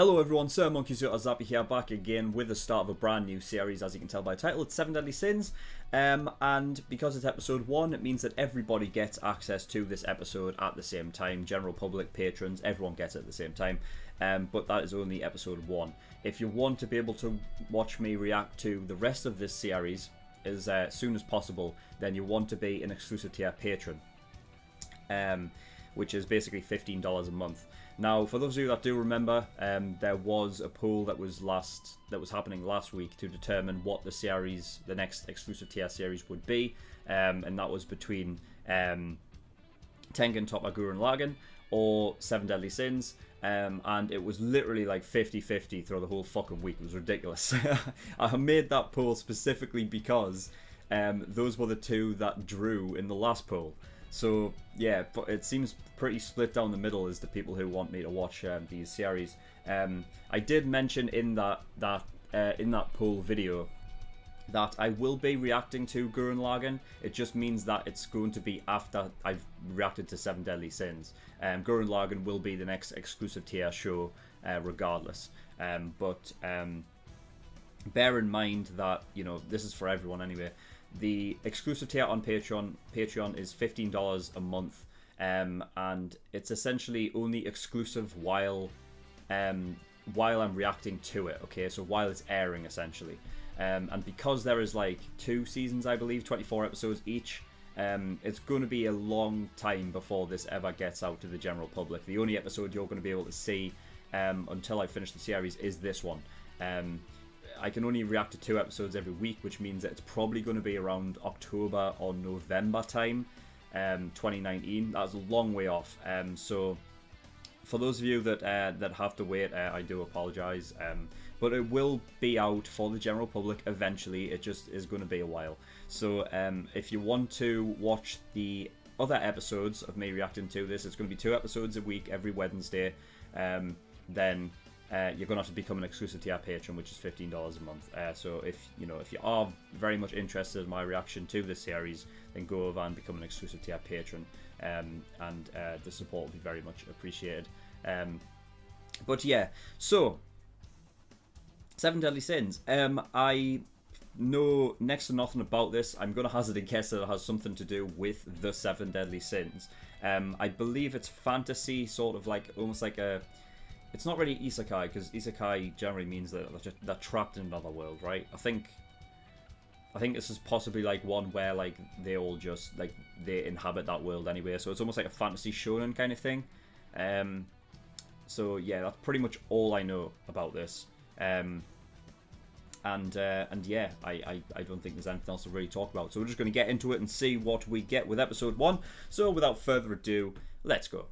Hello everyone, SirMonkeySuit here, back again with the start of a brand new series. As you can tell by the title, it's 7 Deadly Sins, and because it's episode 1, it means that everybody gets access to this episode at the same time. General public, patrons, everyone gets it at the same time, but that is only episode 1. If you want to be able to watch me react to the rest of this series as soon as possible, then you want to be an exclusive tier patron, which is basically $15 a month. Now, for those of you that do remember, there was a poll that was happening last week to determine what the series, the next exclusive tier series would be, and that was between Tengen Toppa Gurren Lagann or 7 Deadly Sins, and it was literally like 50-50 through the whole fucking week. It was ridiculous. I made that poll specifically because those were the two that drew in the last poll. So yeah, but it seems pretty split down the middle as the people who want me to watch these series. I did mention in that poll video that I will be reacting to Gurren Lagann. It just means that it's going to be after I've reacted to 7 Deadly Sins. Gurren Lagann will be the next exclusive tier show regardless. But bear in mind that, you know, this is for everyone anyway. The exclusive tier on Patreon is $15 a month, and it's essentially only exclusive while I'm reacting to it. Okay, so while it's airing essentially, and because there is like 2 seasons, I believe, 24 episodes each, it's going to be a long time before this ever gets out to the general public. The only episode you're going to be able to see until I finish the series is this one. I can only react to 2 episodes every week, which means that it's probably going to be around October or November time, 2019. That's a long way off. So for those of you that have to wait, I do apologise. But it will be out for the general public eventually. It just is going to be a while. So if you want to watch the other episodes of me reacting to this, it's going to be 2 episodes a week every Wednesday. Then you're going to have to become an exclusive tier patron, which is $15 a month. So if you are very much interested in my reaction to this series, then go over and become an exclusive tier patron, and the support will be very much appreciated. But yeah, so 7 Deadly Sins. I know next to nothing about this. I'm going to hazard a guess that it has something to do with the 7 Deadly Sins. I believe it's fantasy, sort of like almost like a. It's not really isekai, because isekai generally means that they're trapped in another world, right? I think this is possibly like one where like they all just like they inhabit that world anyway. So it's almost like a fantasy shonen kind of thing. So yeah, that's pretty much all I know about this. And yeah, I don't think there's anything else to really talk about. So we're just going to get into it and see what we get with episode 1. So without further ado, let's go.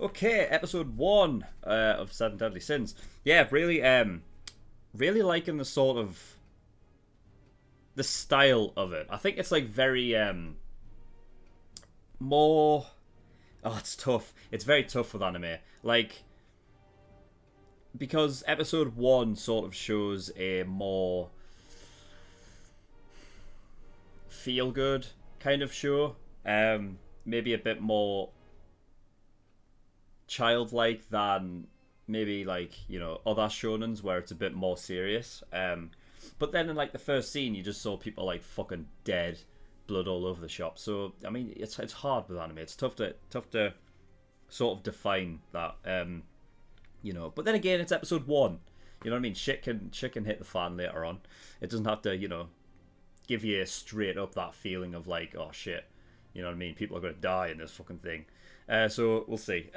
Okay, episode 1 of 7 Deadly Sins. Yeah, really liking the sort of the style of it. I think it's like very more. Oh, it's tough. It's very tough with anime, like, because episode 1 sort of shows a more feel good kind of show. Maybe a bit more childlike than maybe like, you know, other shonens where it's a bit more serious. But then in like the first scene, you just saw people like fucking dead, blood all over the shop. So I mean, it's hard with anime. It's tough to sort of define that. You know, but then again, it's episode 1. You know what I mean? Shit can hit the fan later on. It doesn't have to, you know, give you straight up that feeling of like, oh shit, you know what I mean? People are gonna die in this fucking thing. So we'll see.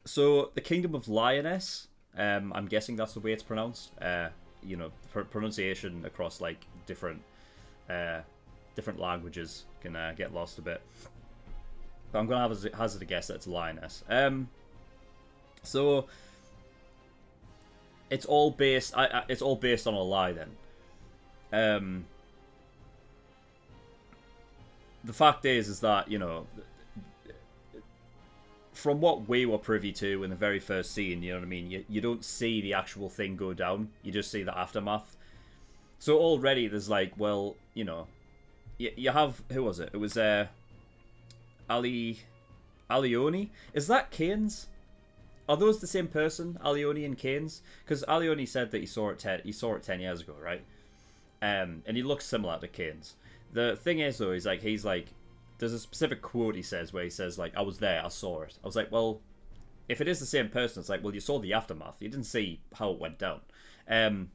So the Kingdom of Lioness, I'm guessing that's the way it's pronounced. You know, pronunciation across like different languages can get lost a bit. But I'm gonna hazard a guess that it's Lioness. So it's all based. It's all based on a lie then. The fact is that, you know, from what we were privy to in the very first scene, you know what I mean, you don't see the actual thing go down, you just see the aftermath. So already there's like, well, you know, you have, who was it? It was Alioni. Is that Keynes? Are those the same person, Alioni and Keynes? Because Alioni said that he saw it 10 years ago, right? And he looks similar to Keynes. The thing is though, he's like, there's a specific quote he says where he says like, I was there, I saw it. I was like, well, if it is the same person, it's like, well, you saw the aftermath. You didn't see how it went down. And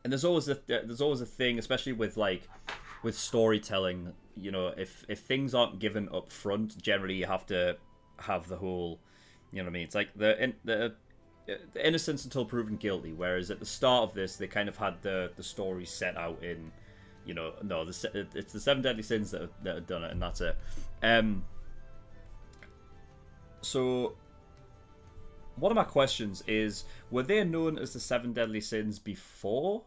there's always a thing, especially with storytelling. You know, if things aren't given up front, generally you have to have the whole, you know what I mean? It's like the innocence until proven guilty. Whereas at the start of this, they kind of had the story set out in, you know, no, it's the 7 deadly sins that have done it, and that's it. So one of my questions is, were they known as the 7 deadly sins before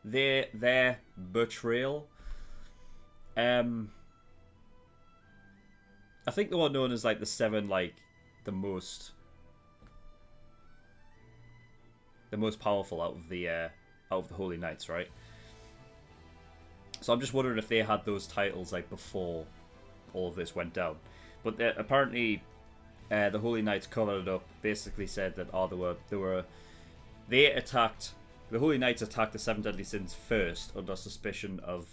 their betrayal? I think they were known as like the 7, like the most powerful out of the Holy Knights, right? So I'm just wondering if they had those titles like before all of this went down. But apparently, the Holy Knights covered it up. Basically said that the Holy Knights attacked the 7 deadly sins first under suspicion of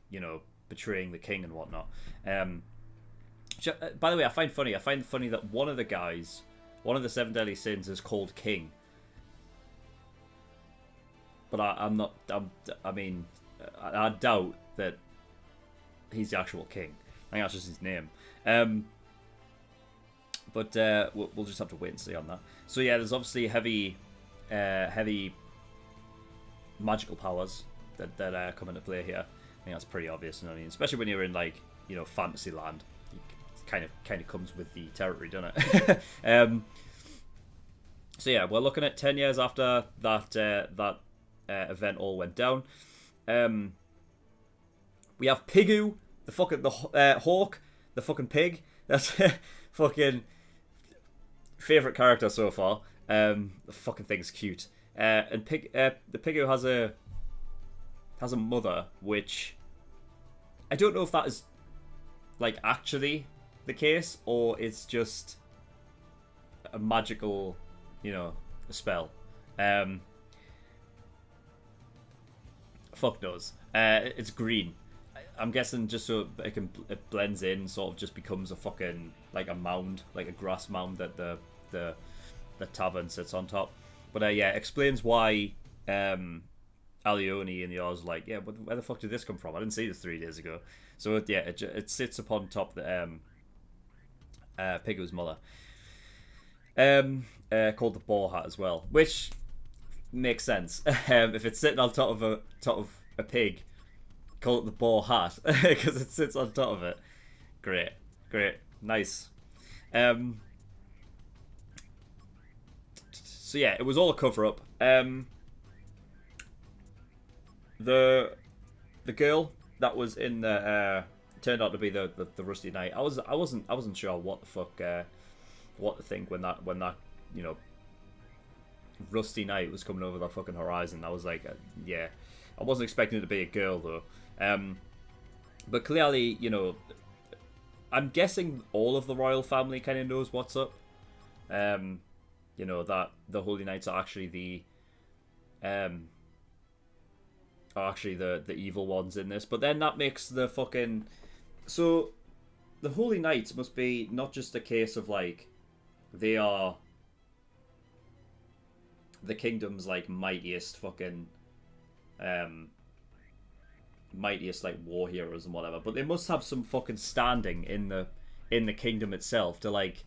you know, betraying the king and whatnot. By the way, I find funny that one of the 7 deadly sins is called King. But I doubt that he's the actual king. I think that's just his name. But we'll just have to wait and see on that. So yeah, there's obviously heavy magical powers that come into play here. I think that's pretty obvious, you know what I mean? Especially when you're in, like, you know, fantasy land. It kind of comes with the territory, doesn't it? So yeah, we're looking at 10 years after that event all went down. We have PIGGU, the hawk, the fucking pig. That's fucking favorite character so far. The fucking thing's cute. And the PIGGU has a mother, which I don't know if that is like actually the case, or it's just a magical, you know, spell. Fuck knows. It's green. I'm guessing just so it blends in, sort of just becomes a fucking, like a mound, like a grass mound that the tavern sits on top. But yeah, explains why Alioni and the others like, yeah, where the fuck did this come from? I didn't see this 3 days ago. So yeah, it sits upon top the PIGGU's mother, called the Boar Hat as well, which makes sense. If it's sitting on top of a pig, call it the Boar Hat because it sits on top of it. Great, nice. So yeah, it was all a cover up. The girl that was in the turned out to be the Rusty Knight. I wasn't sure what the fuck what to think when that you know, Rusty Knight was coming over the fucking horizon. I was like, yeah, I wasn't expecting it to be a girl though. But clearly, you know, I'm guessing all of the royal family kind of knows what's up. You know, that the Holy Knights are actually the evil ones in this. But then that makes the fucking, so the Holy Knights must be not just a case of like they are the kingdom's like mightiest fucking mightiest like war heroes and whatever, but they must have some fucking standing in the kingdom itself to, like,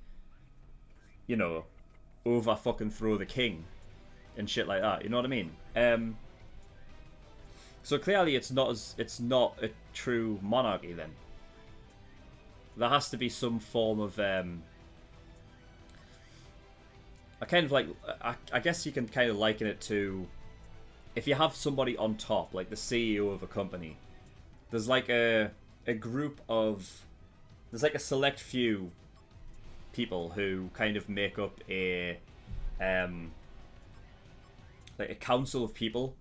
you know, over fucking throw the king and shit like that, you know what I mean? So clearly it's not a true monarchy then. There has to be some form of I guess you can kind of liken it to, if you have somebody on top, like the CEO of a company, there's like a group of, there's like a select few people who kind of make up a like a council of people,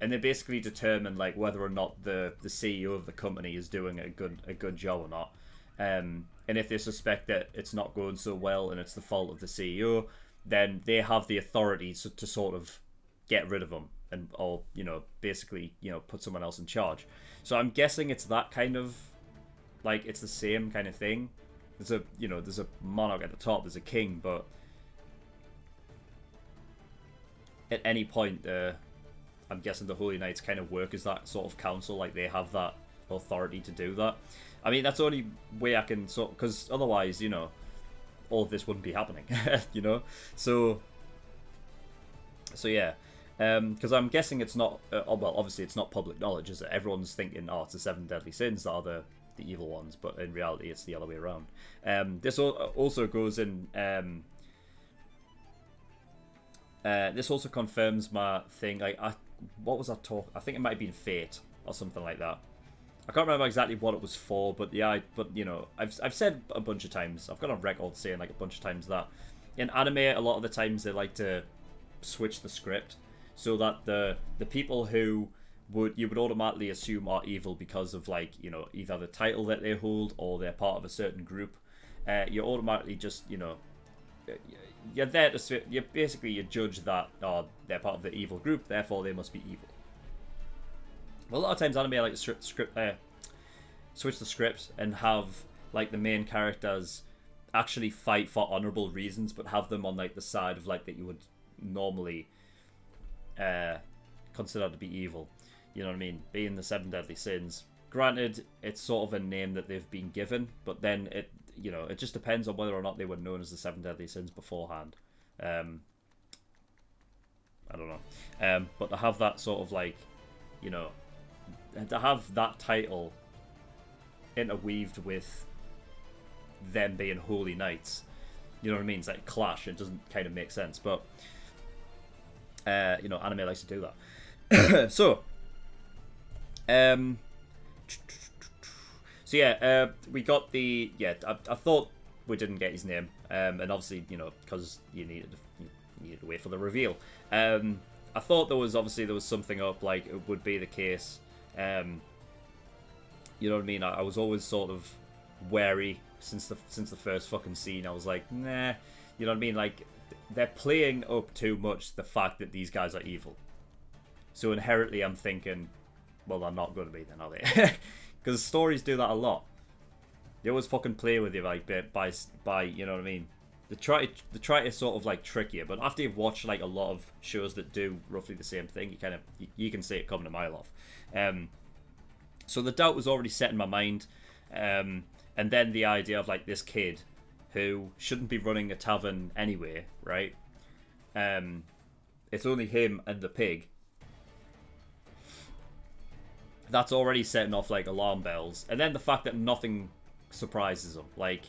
and they basically determine like whether or not the CEO of the company is doing a good job or not. And if they suspect that it's not going so well and it's the fault of the CEO, then they have the authority to sort of get rid of him and, or, you know, basically, you know, put someone else in charge. So I'm guessing it's that kind of, like, it's the same kind of thing. There's a, you know, there's a monarch at the top, there's a king, but at any point, I'm guessing the Holy Knights kind of work as that sort of council, like they have that authority to do that. I mean, that's the only way I can sort, because otherwise, you know, all of this wouldn't be happening, you know? So yeah, because I'm guessing it's not, well, obviously it's not public knowledge, is it? Everyone's thinking, oh, it's the 7 deadly sins that are the evil ones, but in reality it's the other way around. This also goes in, this also confirms my thing, like, what was that talk? I think it might have been Fate, or something like that. I can't remember exactly what it was for, but yeah, but you know, I've said a bunch of times, I've got on record saying like a bunch of times that in anime, a lot of the times they like to switch the script so that the people who you would automatically assume are evil because of, like, you know, either the title that they hold or they're part of a certain group, you automatically just, you know, you're there to, you judge that, oh, they're part of the evil group, therefore they must be evil. Well, a lot of times anime like to switch the script and have, like, the main characters actually fight for honorable reasons, but have them on, like, the side of, like, that you would normally consider to be evil. You know what I mean? Being the 7 deadly sins. Granted, it's sort of a name that they've been given, but then it, you know, it just depends on whether or not they were known as the 7 deadly sins beforehand. I don't know. But to have that sort of, like, you know, to have that title interweaved with them being holy knights, you know what I mean? It's like clash. It doesn't kind of make sense, but you know, anime likes to do that. So yeah, we got the, yeah, I thought we didn't get his name, and obviously, you know, because you needed to wait for the reveal. I thought there was something up, like it would be the case. You know what I mean? I was always sort of wary since the first fucking scene. I was like, nah, you know what I mean? Like, they're playing up too much the fact that these guys are evil. So inherently, I'm thinking, well, they're not going to be then, are they? Because stories do that a lot. They always fucking play with you, like, by you know what I mean? They try to sort of, like, trick you, but after you've watched, like, a lot of shows that do roughly the same thing, you can see it coming a mile off. So the doubt was already set in my mind, and then the idea of, like, this kid who shouldn't be running a tavern anyway, right? It's only him and the pig. That's already setting off, like, alarm bells, and then the fact that nothing surprises him, like,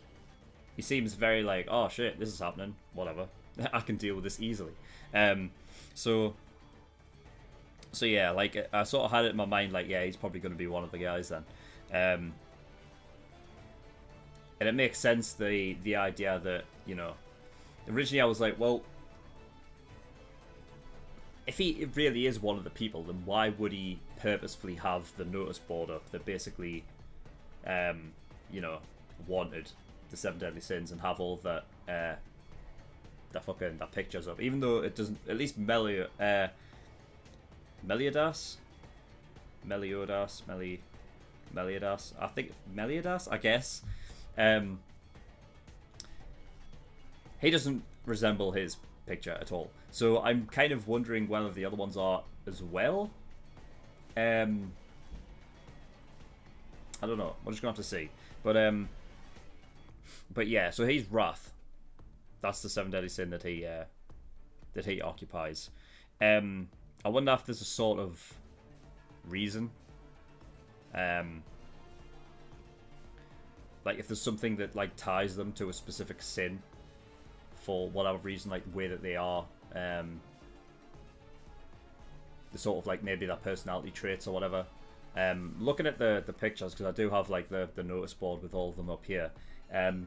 he seems very like, oh shit, this is happening, whatever, I can deal with this easily. So yeah, like, I sort of had it in my mind, like, yeah, he's probably going to be one of the guys then. And it makes sense, the idea that, you know, originally I was like, well, if he really is one of the people, then why would he purposefully have the notice board up that basically, you know, wanted the 7 deadly sins and have all that that pictures up, even though it doesn't. At least Meliodas, I think Meliodas, I guess. He doesn't resemble his picture at all, so I'm kind of wondering whether the other ones are as well. I don't know. We're just gonna have to see. But yeah, so he's Wrath. That's the 7 deadly sin that he occupies. I wonder if there's a sort of reason. Like, if there's something that, like, ties them to a specific sin for whatever reason, like the way that they are, the sort of, like, maybe their personality traits or whatever. Looking at the pictures, because I do have, like, the notice board with all of them up here.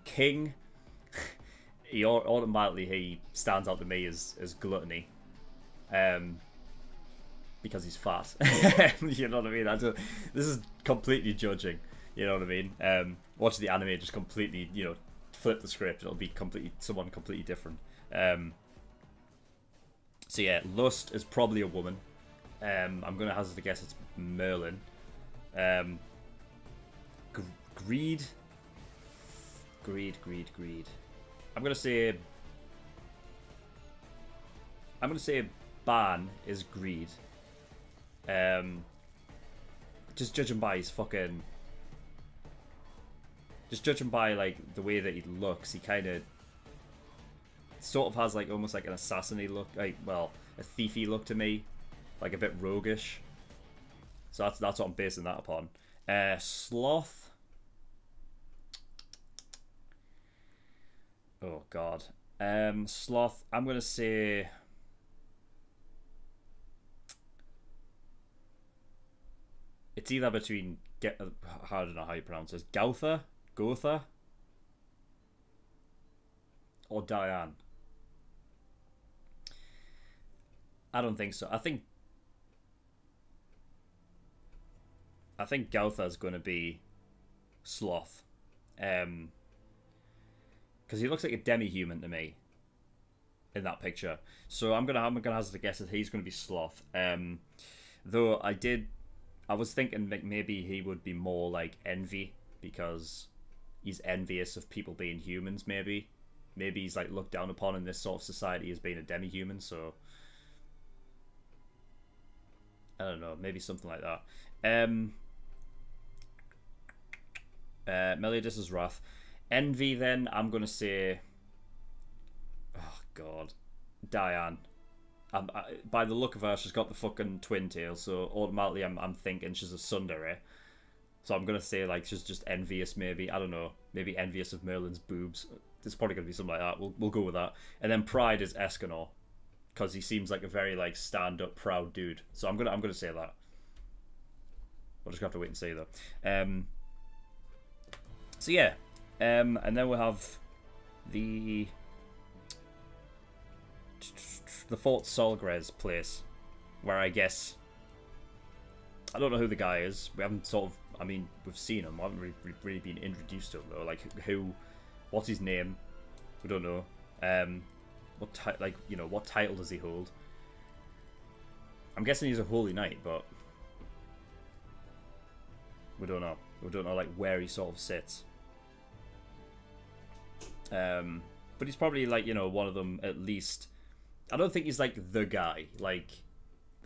King, he stands out to me as gluttony, because he's fat. You know what I mean? This is completely judging. You know what I mean? Watch the anime just completely, you know, flip the script. It'll be someone completely different. So yeah, Lust is probably a woman. I'm gonna hazard a guess it's Merlin. Greed. I'm gonna say Ban is Greed. Just judging by his fucking. Just judging by like the way that he looks, he kind of sort of has like almost like an assassin-y look, like, well, a thiefy look to me, like a bit roguish. So that's what I'm basing that upon. Sloth. Oh god. Sloth. I'm gonna say. It's either between I don't know how you pronounce this. Gotha, or Diane. I don't think so. I think Gotha is going to be Sloth, because he looks like a demi-human to me in that picture. So I'm gonna hazard a guess that he's going to be Sloth. Though I was thinking like maybe he would be more like Envy, because he's envious of people being humans. Maybe he's like looked down upon in this sort of society as being a demi-human. So I don't know, maybe something like that. Meliodas is Wrath. Envy, then I'm gonna say, oh god, Diane. By the look of her, she's got the fucking twin tail, so automatically I'm thinking she's a tsundere. So I'm gonna say like she's just envious, maybe. I don't know, maybe envious of Merlin's boobs. It's probably gonna be something like that. We'll go with that. And then Pride is Escanor, because he seems like a very like stand-up, proud dude. So I'm gonna say that. We'll just have to wait and see though. So yeah, and then we'll have the Fort Solgres place, where I guess I don't know who the guy is. We haven't sort of. I mean, we've seen him. I haven't really been introduced to him though. Like what's his name? We don't know. What title does he hold? I'm guessing he's a holy knight, but we don't know. We don't know like where he sort of sits. But he's probably like, you know, one of them at least. I don't think he's like the guy. Like,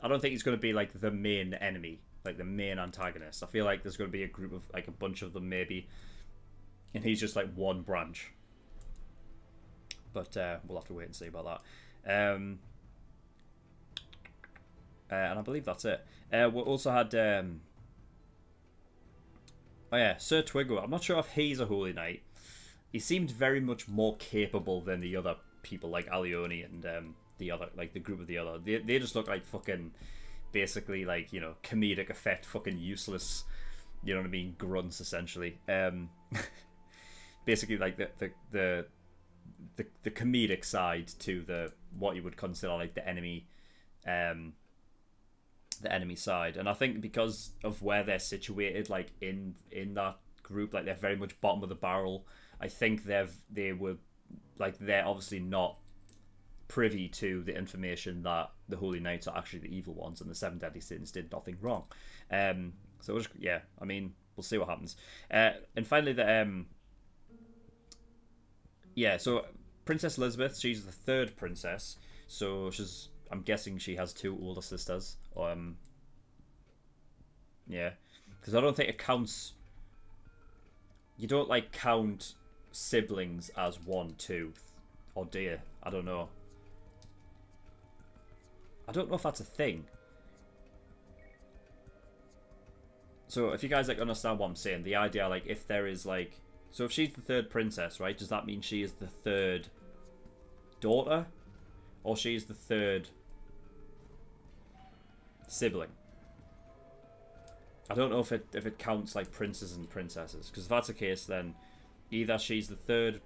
I don't think he's going to be like the main enemy, like the main antagonist. I feel like there's going to be a group of like a bunch of them maybe, and he's just like one branch. But we'll have to wait and see about that. And I believe that's it. We also had oh yeah, Sir Twiggo. I'm not sure if he's a holy knight. He seemed very much more capable than the other people, like Alioni and the other, like the group of the other. They just look like fucking, basically like, you know, comedic effect, fucking useless, you know what I mean, grunts essentially. Basically like the comedic side to the what you would consider like the enemy side. And I think because of where they're situated, like in that group, like they're very much bottom of the barrel. I think they're obviously not privy to the information that the Holy Knights are actually the evil ones and the Seven Deadly Sins did nothing wrong. So just, yeah, I mean, we'll see what happens. And finally, so Princess Elizabeth, she's the third princess. So I'm guessing she has two older sisters. Yeah, because I don't think it counts. You don't like count siblings as 1, 2, or do you? I don't know. I don't know if that's a thing. So if you guys like understand what I'm saying, the idea like if there is like, so if she's the third princess, right? Does that mean she is the third daughter, or she's the third sibling? I don't know if it counts like princes and princesses, because if that's the case, then either she's the third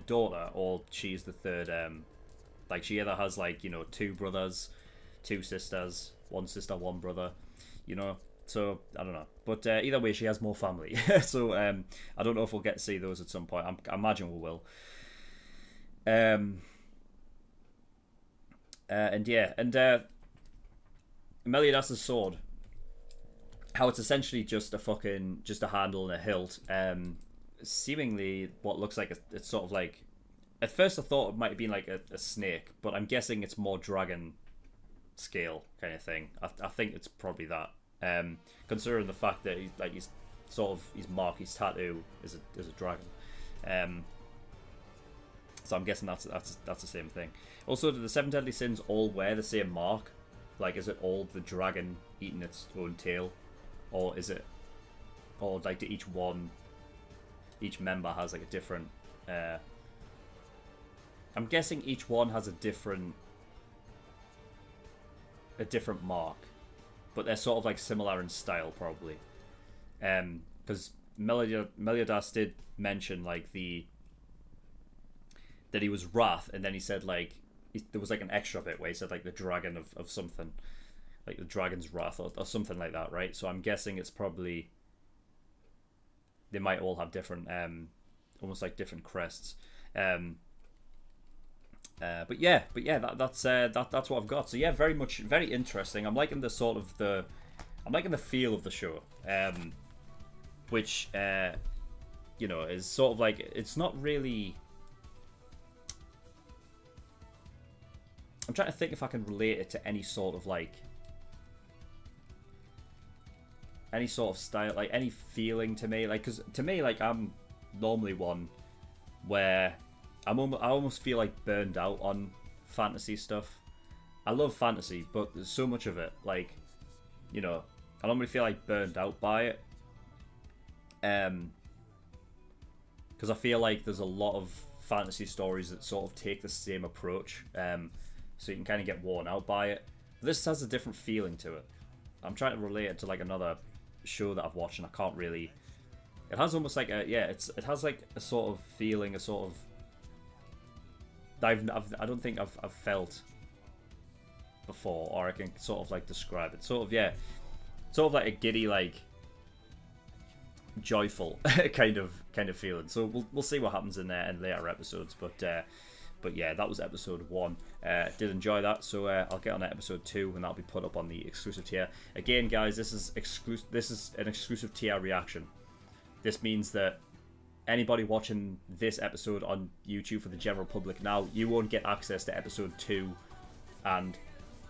daughter, or she's the third Like she either has like, you know, 2 brothers, 2 sisters, 1 sister, 1 brother, you know. So I don't know, but either way, she has more family. So I don't know if we'll get to see those at some point. I imagine we will. And yeah, and Meliodas' sword, how it's essentially just a handle and a hilt. Seemingly what looks like it's sort of like, at first I thought it might have been like a snake, but I'm guessing it's more dragon scale kind of thing. I think it's probably that. Considering the fact that he's his mark, his tattoo is a dragon. So I'm guessing that's the same thing. Also, do the 7 deadly sins all wear the same mark? Like, is it all the dragon eating its own tail, or is it, or like, do each member has like a different? I'm guessing each one has a different mark, but they're sort of like similar in style probably. Because Meliodas did mention like that he was Wrath, and then he said like there was like an extra bit where he said like the dragon of something, like the dragon's wrath or something like that, right? So I'm guessing it's probably, they might all have different almost like different crests. But yeah, that's what I've got. So yeah, very interesting. I'm liking the sort of I'm liking the feel of the show, which you know, is sort of like, it's not really. I'm trying to think if I can relate it to any sort of like, any sort of style, like any feeling to me, like, because to me, like, I'm normally one where I almost feel like burned out on fantasy stuff. I love fantasy, but there's so much of it, like, you know, I don't really feel like burned out by it. Because I feel like there's a lot of fantasy stories that sort of take the same approach, so you can kind of get worn out by it. This has a different feeling to it. I'm trying to relate it to like another show that I've watched, and I can't really. It has almost like a, yeah, it has like a sort of feeling, a sort of. I don't think I've felt before, or I can sort of like describe it. Sort of, yeah, sort of like a giddy, like joyful kind of feeling. So we'll see what happens in there in later episodes. But yeah, that was episode 1. Did enjoy that, so I'll get on to episode 2, and that'll be put up on the exclusive tier. Again, guys, this is exclusive. This is an exclusive tier reaction. This means that anybody watching this episode on YouTube for the general public now, you won't get access to episode 2 and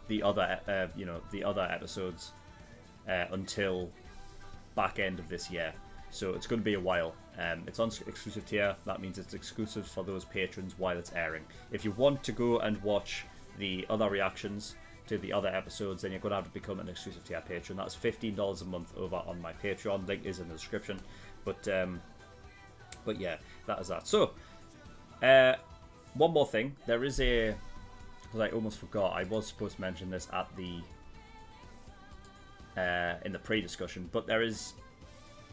the other, you know, the other episodes until back end of this year. So it's going to be a while. It's on exclusive tier. That means it's exclusive for those patrons while it's airing. If you want to go and watch the other reactions to the other episodes, then you're going to have to become an exclusive tier patron. That's $15 a month over on my Patreon. Link is in the description. But yeah, that is that. So, one more thing. There is a, because I almost forgot, I was supposed to mention this at the in the pre-discussion, but there is,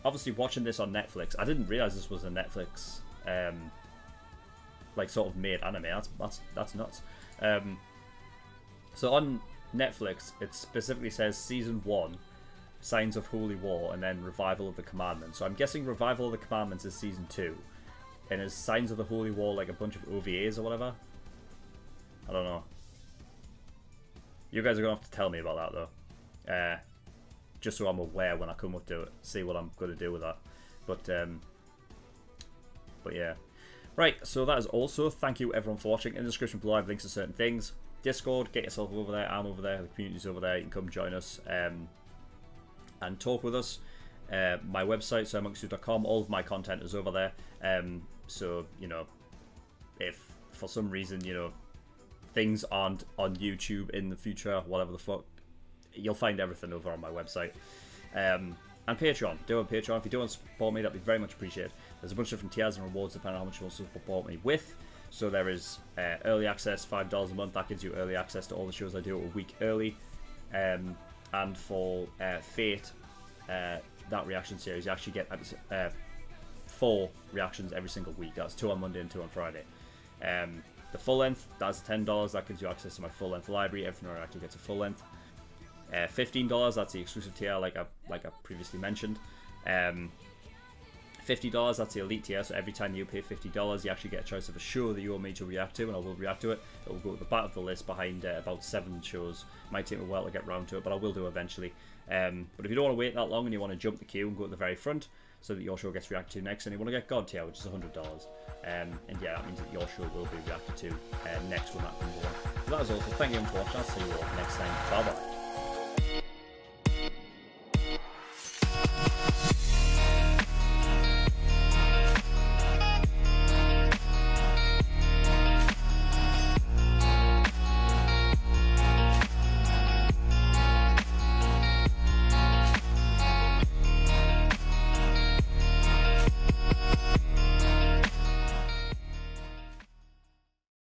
obviously watching this on Netflix, I didn't realize this was a Netflix like sort of made anime. That's nuts. So on Netflix, it specifically says season 1, Signs of Holy War, and then Revival of the Commandments. So I'm guessing Revival of the Commandments is season 2, and is Signs of the Holy War like a bunch of OVAs or whatever? I don't know. You guys are gonna have to tell me about that though. Just so I'm aware when I come up to it, see what I'm going to do with that. But yeah. Right, so that is also, thank you everyone for watching. In the description below I have links to certain things. Discord, get yourself over there, I'm over there, the community's over there, you can come join us and talk with us. My website, SirMonkeySuit.com, all of my content is over there. So, you know, if for some reason, you know, things aren't on YouTube in the future, whatever the fuck, you'll find everything over on my website. And Patreon. Do a Patreon. If you do want to support me, that'd be very much appreciated. There's a bunch of different tiers and rewards depending on how much you want to support me with. So there is early access, $5 a month. That gives you early access to all the shows I do a week early. And for Fate, that reaction series, you actually get 4 reactions every single week. That's 2 on Monday and 2 on Friday. The full length, that's $10. That gives you access to my full length library. Everything actually gets a full length. $15, that's the exclusive tier, like I previously mentioned. $50, that's the elite tier. So every time you pay $50, you actually get a choice of a show that you want me to react to, and I will react to it. It will go at the back of the list behind about 7 shows. Might take me a while to get round to it, but I will do eventually. But if you don't want to wait that long and you want to jump the queue and go to the very front, so that your show gets reacted to next, and you want to get God tier, which is $100. And yeah, that means that your show will be reacted to next when that comes along. So that is all. So thank you for watching. I'll see you all next time. Bye bye.